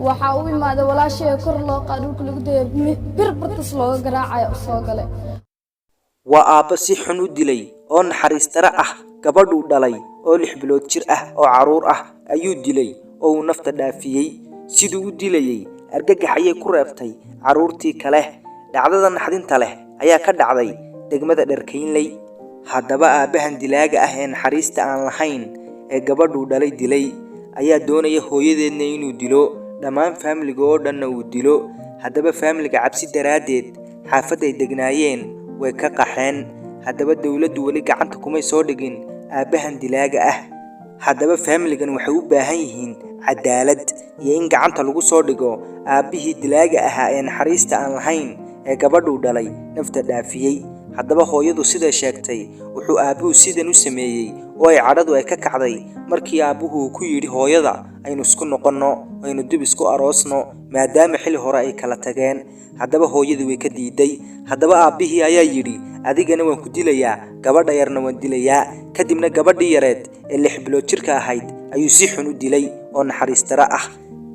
waxa uu imaada walaashay kor loo qaadulka lagu day bir bartas loo garaacay soo galay waa aabba si xun u dilay oo naxariis dara ah gabadhu dhalay oo 6 bilood jir ah oo caruur ah ayuu dilay oo uu nafta dhaafiyay sidoo uu dilayay argagax ayay ku reebtay caruurtii kale dhacdada naxdinta leh ayaa ka dhacday degmada Dharkaynley haddaba aabbahan dilaaga ah ee naxariista aan lahayn ee gabadhu dhalay dilay ayaa doonaya hooyadeedna inuu dilo dhammaan family-ga oo dhan uu dilo haddaba family-ga cabsi daraadeed xaafad ay degnaayeen way ka qaxeen haddaba dawladdu wali gacanta kuma soo dhigin aabbahan dilaaga ah haddaba family-gan waxay u baahan yihiin cadaalad iyo in gacanta lagu soo dhigo aabbihii dilaaga ahaa ee naxariista aan lahayn ee gabadhu dhalay nafta dhaafiyay haddaba hooyadu sida sheegtay wuxuu aabbuhu sidan u sameeyay oo ay cadhadu ay ka kacday markii aabbuhu ku yiri hooyada aynu isku noqonno aynu dib isku aroosno maadaama xilli hore ay kala tageen haddaba hooyadu way ka diiday haddaba aabbihii ayaa yiri adigana waan ku dilayaa gabadha yarna waan dilayaa kadibna gabadhii yareed ee 6 bilood jirka ahayd ayuu si xun u dilay oo naxariis dara ah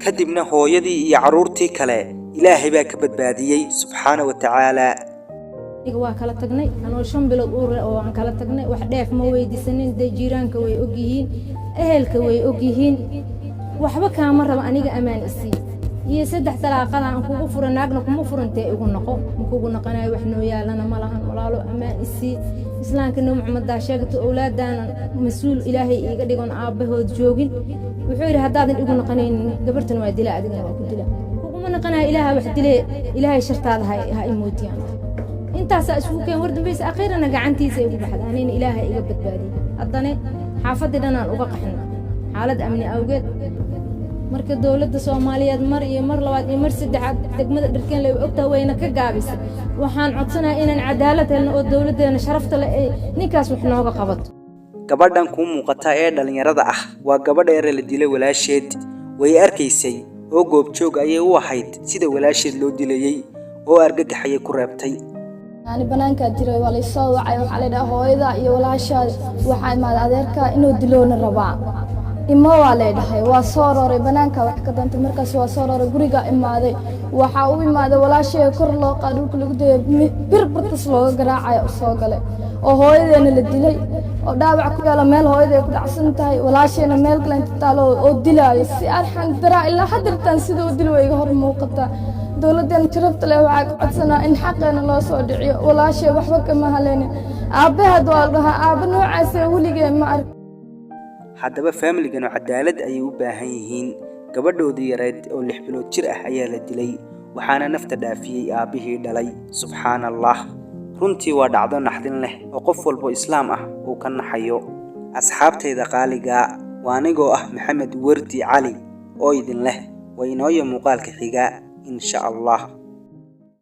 kadibna hooyadii iyo caruurtii kale ilaahay baa ka badbaadiyay subxaanahu wa ta'aala waa kala tagnay anoo 5 bilood oo aan kala tagnay wax dheef ma weydiisanin jiiraanka way og yihiin ehelka way og yihiin waxba kaama rabo aniga amaan isii iyo 3 talaaqada aan kugu furanaagna kuma furantay igu noqo kugu noqonay wax noo yaalana ma lahan walaalo amaan isii islaamka Muhammad sheegto awlaadana mas'uul ilaahay iga dhigon aabahood joogin wuxuu yiri hadaadan igu noqonayn gabartan waa dilaa adiga waa ku dilaa kuma noqonay ilaahay wax dilay ilaahay shartaada ha imootiyaan intaas isku keen war dambeys akhiirana gacantiisa ay ugu baxdaan ilaahay iga badbaadiyo haddana xaafadana uga qaxna xaalad amni awgeed marka dawladda Soomaaliyeed mar iyo mar labaad iyo mar saddexaad degmada Dharkaynley ogtaa wayna ka gaabisay waxaan codsanayaa inaan cadaalad helno oo dawladdeena sharafta leh ninkaas wax nooga qabato gabadhan ku muuqata ee dhalinyarada ah waa gabadh yar la dilay walaasheed way arkaysay oo goobjoog ayay u ahayd sida walaasheed loo dilayay oo argagax ayay ku reebtay ani banaanka jiray wala soo wacay waxa la dhahay hooyada iyo walaashaad waxa imaad adeerka inuu diloona rabaa ima waa leedahay waa soo roray banaanka wax ka danta markaas waa soo roray guriga imaaday waxa uu imaaday walaashay kor loo qaadulka lagu day bir bartas loo garaacay soo galay oo hooyadeena la dilay oo dhaawac ku yaala meel hooyadeena ku dhacsan tahay walaashayna meel kale inta taalo oo dilaayo si arxan dara ilaa hadirtan sidoo dilwayga hor muuqata dawladdan tirafta leh waxa ka codsanaa in xaqeena loo soo dhiciyo walaashay waxba kama haleyn aabaheed waa dhaha aaba noocaas waligeey ma ark haddaba family-gan cadaalad ayay u baahan yihiin gabadhoodii yareed oo 6 bilood jir ah ayaa la dilay waxaana nafta dhaafiyay aabbihii dhalay subxaanallah runtii waa dhacdo naxdin leh oo qof walba islaam ah uu ka naxayo asxaabtayda qaaliga waa anigoo ah Maxamed Wardi Cali oo idin leh waa inoo muuqaalka xiga إن شاء الله.